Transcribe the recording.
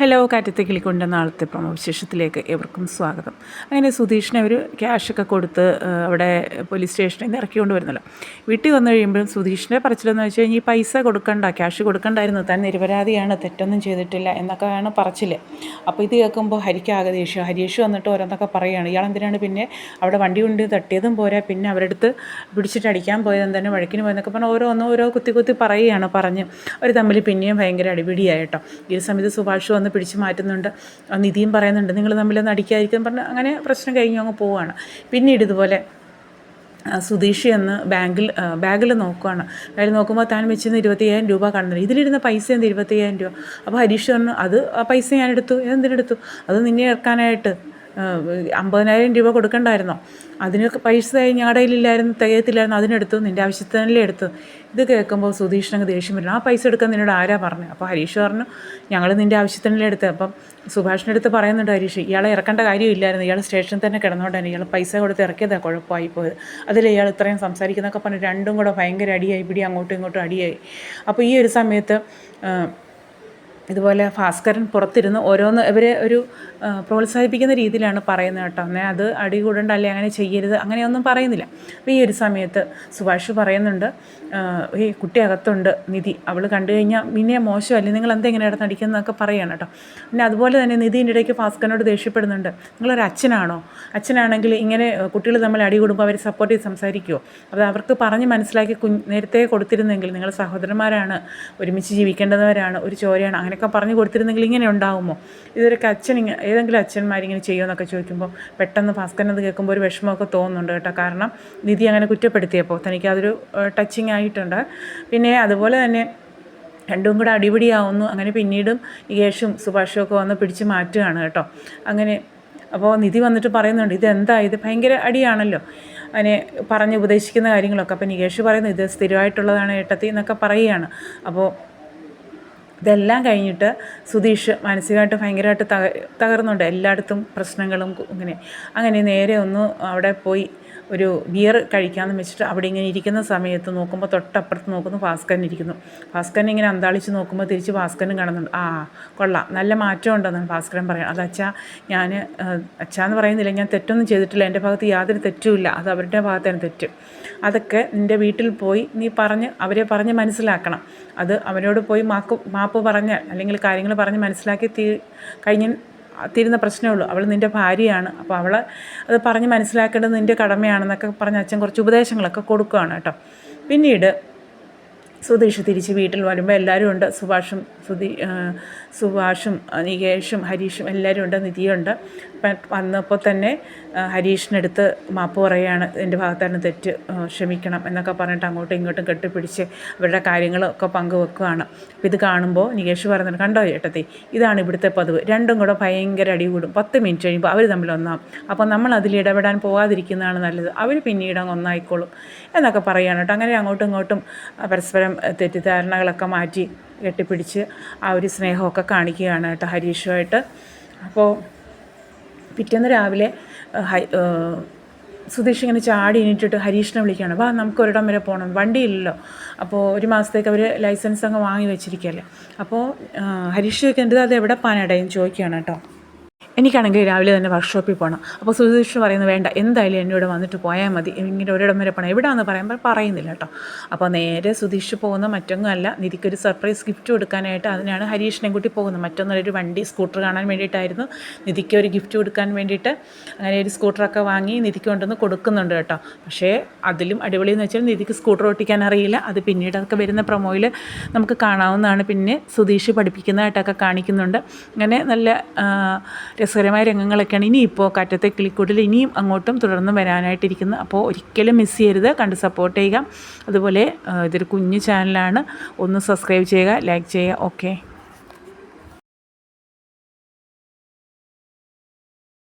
Hello, കാറ്റത്തെ കിളിക്കൊണ്ട് നാളത്തെ promo വിശേഷത്തിലേക്ക് ഏവർക്കും സ്വാഗതം. അങ്ങനെ സുധീഷിനെ അവർ ക്യാഷൊക്കെ കൊടുത്ത് അവിടെ പോലീസ് സ്റ്റേഷനിൽ നിന്ന് ഇറക്കിക്കൊണ്ട് വരുന്നല്ലോ. വീട്ടിൽ വന്നു കഴിയുമ്പോഴും സുധീഷിൻ്റെ പറച്ചിലെന്ന് വെച്ച് കഴിഞ്ഞാൽ ഈ പൈസ കൊടുക്കണ്ട, ക്യാഷ് കൊടുക്കണ്ടായിരുന്നു, താൻ നിരപരാധിയാണ്, തെറ്റൊന്നും ചെയ്തിട്ടില്ല എന്നൊക്കെയാണ് പറച്ചിൽ. അപ്പോൾ ഇത് കേൾക്കുമ്പോൾ ഹരിക്കാകെ ദേഷ്യം. ഹരീഷ് വന്നിട്ട് ഓരോന്നൊക്കെ പറയുകയാണ്, ഇയാളെന്തിനാണ് പിന്നെ അവിടെ വണ്ടി കൊണ്ട് തട്ടിയതും പോരാ, പിന്നെ അവരുടെ അടുത്ത് പിടിച്ചിട്ട് അടിക്കാൻ പോയതും തന്നെ വഴക്കിന് പോയെന്നൊക്കെ പറഞ്ഞാൽ ഓരോ കുത്തി പറയുകയാണ്. പറഞ്ഞ് അവർ തമ്മിൽ പിന്നെയും ഭയങ്കര അടിപിടിയായിട്ടോ. ഈ സമയത്ത് സുഭാഷ് വന്ന് പിടിച്ച് മാറ്റുന്നുണ്ട്. നിധിയും പറയുന്നുണ്ട് നിങ്ങൾ തമ്മിലൊന്ന് അടിക്കാതിരിക്കും പറഞ്ഞ് അങ്ങനെ പ്രശ്നം കഴിഞ്ഞ് അങ്ങ് പോവുകയാണ്. പിന്നീട് ഇതുപോലെ സുധീഷ് എന്ന് ബാഗിൽ നോക്കുകയാണ്. ബാഗിൽ നോക്കുമ്പോൾ താൻ വെച്ചിരുന്ന 25,000 രൂപ കാണുന്നില്ല. ഇതിലിരുന്ന പൈസ എന്ത് 25,000 രൂപ? അപ്പോൾ ഹരീഷ് പറഞ്ഞു, അത് ആ പൈസ ഞാനെടുത്തു. എന്തിനെടുത്തു? അത് നിന്നെ ഇറക്കാനായിട്ട് 50,000 രൂപ കൊടുക്കണ്ടായിരുന്നോ? അതിനൊക്കെ പൈസ ഞങ്ങളുടെ കയ്യിലില്ലായിരുന്നു, തികയത്തില്ലായിരുന്നു, അതിനെടുത്തു, നിൻ്റെ ആവശ്യത്തിനല്ലേ എടുത്തു. ഇത് കേൾക്കുമ്പോൾ സുധീഷിനങ്ങ് ദേഷ്യം വരണം. ആ പൈസ എടുക്കാൻ നിന്നോട് ആരാ പറഞ്ഞു? അപ്പോൾ ഹരീഷ് പറഞ്ഞു, ഞങ്ങൾ നിൻ്റെ ആവശ്യത്തിനല്ലേ എടുത്ത്. അപ്പം സുഭാഷിൻ്റെ അടുത്ത് പറയുന്നുണ്ട് ഹരീഷ്, ഇയാളെ ഇറക്കേണ്ട കാര്യമില്ലായിരുന്നു, ഇയാൾ സ്റ്റേഷനിൽ തന്നെ കിടന്നുകൊണ്ടാണ്, ഇയാൾ പൈസ കൊടുത്ത് ഇറക്കിയതാണ് കുഴപ്പമായി പോയത്, അതിൽ ഇയാൾ ഇത്രയും സംസാരിക്കുന്നതൊക്കെ പറഞ്ഞ് രണ്ടും കൂടെ ഭയങ്കര അടിയായി, പിടി അങ്ങോട്ടും ഇങ്ങോട്ടും അടിയായി. അപ്പോൾ ഈ ഒരു സമയത്ത് ഇതുപോലെ ഭാസ്കരൻ പുറത്തിരുന്ന് ഓരോന്ന് ഇവരെ ഒരു പ്രോത്സാഹിപ്പിക്കുന്ന രീതിയിലാണ് പറയുന്നത് കേട്ടോ. എന്നാൽ അത് അടി കൂടണ്ട, അല്ലെ അങ്ങനെ ചെയ്യരുത്, അങ്ങനെയൊന്നും പറയുന്നില്ല. അപ്പോൾ ഈ ഒരു സമയത്ത് സുഭാഷ് പറയുന്നുണ്ട്, ഈ കുട്ടി അകത്തുണ്ട് നിധി, അവൾ കണ്ടു കഴിഞ്ഞാൽ പിന്നെ മോശമല്ലേ, നിങ്ങൾ എന്തെങ്ങനെ ഇടന്ന് അടിക്കുന്നതൊക്കെ പറയുകയാണ് കേട്ടോ. പിന്നെ അതുപോലെ തന്നെ നിധീൻ്റെ ഇടയ്ക്ക് ഭാസ്കരനോട് ദേഷ്യപ്പെടുന്നുണ്ട്, നിങ്ങളൊരു അച്ഛനാണോ? അച്ഛനാണെങ്കിൽ ഇങ്ങനെ കുട്ടികൾ തമ്മിൽ അടി കൂടുമ്പോൾ അവർ സപ്പോർട്ട് ചെയ്ത് സംസാരിക്കുമോ? അത് അവർക്ക് പറഞ്ഞ് മനസ്സിലാക്കി നേരത്തെ കൊടുത്തിരുന്നെങ്കിൽ, നിങ്ങൾ സഹോദരന്മാരാണ്, ഒരുമിച്ച് ജീവിക്കേണ്ടവരാണ്, ഒരു ചോരയാണ്, അങ്ങനെയൊക്കെ പറഞ്ഞു കൊടുത്തിരുന്നെങ്കിൽ ഇങ്ങനെ ഉണ്ടാകുമോ? ഇതൊക്കെ ഏതെങ്കിലും അച്ഛന്മാരിങ്ങനെ ചെയ്യുമെന്നൊക്കെ ചോദിക്കുമ്പോൾ പെട്ടെന്ന് ഭാസ്കരൻ അത് കേൾക്കുമ്പോൾ ഒരു വിഷമമൊക്കെ തോന്നുന്നുണ്ട് കേട്ടോ. കാരണം നിധി അങ്ങനെ കുറ്റപ്പെടുത്തിയപ്പോൾ തനിക്കതൊരു ടച്ചിങ് ആയിട്ടുണ്ട്. പിന്നെ അതുപോലെ തന്നെ രണ്ടും കൂടെ അടിപിടിയാവുന്നു. അങ്ങനെ പിന്നീടും യേശും സുഭാഷും ഒക്കെ വന്ന് പിടിച്ച് മാറ്റുകയാണ് കേട്ടോ. അങ്ങനെ അപ്പോൾ നിധി വന്നിട്ട് പറയുന്നുണ്ട്, ഇതെന്താ ഇത്, ഭയങ്കര അടിയാണല്ലോ, അതിനെ പറഞ്ഞ് ഉപദേശിക്കുന്ന കാര്യങ്ങളൊക്കെ. അപ്പോൾ നികേഷ് പറയുന്നു, ഇത് സ്ഥിരമായിട്ടുള്ളതാണ് ഏട്ടത്തി എന്നൊക്കെ പറയുകയാണ്. അപ്പോൾ ഇതെല്ലാം കഴിഞ്ഞിട്ട് സുധീഷ് മാനസികമായിട്ട് ഭയങ്കരമായിട്ട് തകർന്നുണ്ട്. എല്ലായിടത്തും പ്രശ്നങ്ങളും അങ്ങനെ നേരെ ഒന്ന് അവിടെ പോയി ഒരു ബിയർ കഴിക്കാമെന്ന് വെച്ചിട്ട് അവിടെ ഇങ്ങനെ ഇരിക്കുന്ന സമയത്ത് നോക്കുമ്പോൾ തൊട്ടപ്പുറത്ത് നോക്കുന്നു ഭാസ്കരൻ ഇരിക്കുന്നു. ഭാസ്കരൻ ഇങ്ങനെ അന്താളിച്ച് നോക്കുമ്പോൾ തിരിച്ച് ഭാസ്കരനും കാണുന്നുണ്ട്. കൊള്ളാം, നല്ല മാറ്റം ഉണ്ടെന്നാണ് ഭാസ്കരൻ പറയുന്നത്. അത് അച്ഛാന്ന് പറയുന്നില്ല, ഞാൻ തെറ്റൊന്നും ചെയ്തിട്ടില്ല, എൻ്റെ ഭാഗത്ത് യാതൊരു തെറ്റുമില്ല, അത് അവരുടെ ഭാഗത്താണ് തെറ്റ്. അതൊക്കെ നിൻ്റെ വീട്ടിൽ പോയി നീ അവരെ പറഞ്ഞ് മനസ്സിലാക്കണം. അത് അവരോട് പോയി മാപ്പ് പറഞ്ഞാൽ അല്ലെങ്കിൽ കാര്യങ്ങൾ പറഞ്ഞ് മനസ്സിലാക്കി തീരുന്ന പ്രശ്നമേ ഉള്ളൂ. അവൾ നിൻ്റെ ഭാര്യയാണ്, അപ്പോൾ അവൾ അത് പറഞ്ഞ് മനസ്സിലാക്കേണ്ടത് നിൻ്റെ കടമയാണെന്നൊക്കെ പറഞ്ഞ് അച്ഛൻ കുറച്ച് ഉപദേശങ്ങളൊക്കെ കൊടുക്കുകയാണ് കേട്ടോ. പിന്നീട് സുധീഷ് തിരിച്ച് വീട്ടിൽ വരുമ്പോൾ എല്ലാവരും ഉണ്ട്. സുഭാഷും നികേഷും ഹരീഷും എല്ലാവരും ഉണ്ട്, നിധിയുണ്ട്. വന്നപ്പോൾ തന്നെ ഹരീഷിനടുത്ത് മാപ്പ് പറയുകയാണ്, എൻ്റെ ഭാഗത്താണ് തെറ്റ്, ക്ഷമിക്കണം എന്നൊക്കെ പറഞ്ഞിട്ട് അങ്ങോട്ടും ഇങ്ങോട്ടും കെട്ടിപ്പിടിച്ച് അവരുടെ കാര്യങ്ങളൊക്കെ പങ്കുവെക്കുകയാണ്. അപ്പോൾ ഇത് കാണുമ്പോൾ നികേഷ് പറയുന്നുണ്ട്, കണ്ടോ ചേട്ടത്തി, ഇതാണ് ഇവിടുത്തെ പതിവ്, രണ്ടും കൂടെ ഭയങ്കര അടി കൂടും, 10 മിനിറ്റ് കഴിയുമ്പോൾ അവർ തമ്മിൽ ഒന്നാവും, അപ്പോൾ നമ്മൾ അതിൽ ഇടപെടാൻ പോകാതിരിക്കുന്നതാണ് നല്ലത്, അവർ പിന്നീട് അങ്ങ് ഒന്നായിക്കോളും എന്നൊക്കെ പറയുകയാണ് കേട്ടോ. അങ്ങനെ അങ്ങോട്ടും ഇങ്ങോട്ടും പരസ്പരം തെറ്റിദ്ധാരണകളൊക്കെ മാറ്റി കെട്ടിപ്പിടിച്ച് ആ ഒരു സ്നേഹമൊക്കെ കാണിക്കുകയാണ് കേട്ടോ ഹരീഷുമായിട്ട്. അപ്പോൾ പിറ്റേന്ന് രാവിലെ സുധീഷ് ഇങ്ങനെ ചാടി എണീറ്റിട്ട് ഹരീഷിനെ വിളിക്കുകയാണ്, വാ നമുക്ക് ഒരിടം വരെ പോകണം, വണ്ടിയില്ലല്ലോ. അപ്പോൾ 1 മാസത്തേക്ക് അവർ ലൈസൻസ് അങ്ങ് വാങ്ങി വെച്ചിരിക്കുകയല്ലേ. അപ്പോൾ ഹരീഷ് ചോദിക്കുന്നത്, അത് എവിടെ പോകാനിടയെന്ന് ചോദിക്കുകയാണ് കേട്ടോ. എനിക്കാണെങ്കിൽ രാവിലെ തന്നെ വർക്ക്ഷോപ്പിൽ പോകണം. അപ്പോൾ സുധീഷ് പറയുന്നത്, വേണ്ട, എന്തായാലും എന്നോട് വന്നിട്ട് പോയാൽ മതി, ഇങ്ങനെ ഒരിടം വരെ പോകണം, എവിടെയാണെന്ന് പറയുമ്പോൾ പറയുന്നില്ല കേട്ടോ. അപ്പോൾ നേരെ സുധീഷ് പോകുന്ന മറ്റൊന്നുമല്ല, നിധിക്കൊരു സർപ്രൈസ് ഗിഫ്റ്റ് കൊടുക്കാനായിട്ട്. അതിനാണ് ഹരീഷിനെ കൂട്ടി പോകുന്നത്. മറ്റൊന്നൊരു വണ്ടി, സ്കൂട്ടർ കാണാൻ വേണ്ടിയിട്ടായിരുന്നു, നിധിക്ക് ഒരു ഗിഫ്റ്റ് കൊടുക്കാൻ വേണ്ടിയിട്ട്. അങ്ങനെ ഒരു സ്കൂട്ടറൊക്കെ വാങ്ങി നിധിക്ക് കൊണ്ടുവന്ന് കൊടുക്കുന്നുണ്ട് കേട്ടോ. പക്ഷേ അതിലും അടിപൊളിയെന്ന് വെച്ചാൽ നിധിക്ക് സ്കൂട്ടർ ഓട്ടിക്കാൻ അറിയില്ല. അത് പിന്നീട് അതൊക്കെ വരുന്ന പ്രൊമോയിൽ നമുക്ക് കാണാവുന്നതാണ്. പിന്നെ സുധീഷ് പഠിപ്പിക്കുന്നതായിട്ടൊക്കെ കാണിക്കുന്നുണ്ട്. അങ്ങനെ നല്ല രസകരമായ രംഗങ്ങളൊക്കെയാണ് ഇനിയിപ്പോൾ കാറ്റത്തെ കിളിക്കൂട്ടിൽ ഇനിയും അങ്ങോട്ടും തുടർന്ന് വരാനായിട്ടിരിക്കുന്നത്. അപ്പോൾ ഒരിക്കലും മിസ് ചെയ്യരുത്, കണ്ട് സപ്പോർട്ട് ചെയ്യുക. അതുപോലെ ഇതൊരു കുഞ്ഞു ചാനലാണ്, ഒന്ന് സബ്സ്ക്രൈബ് ചെയ്യുക, ലൈക്ക് ചെയ്യുക. ഓക്കെ.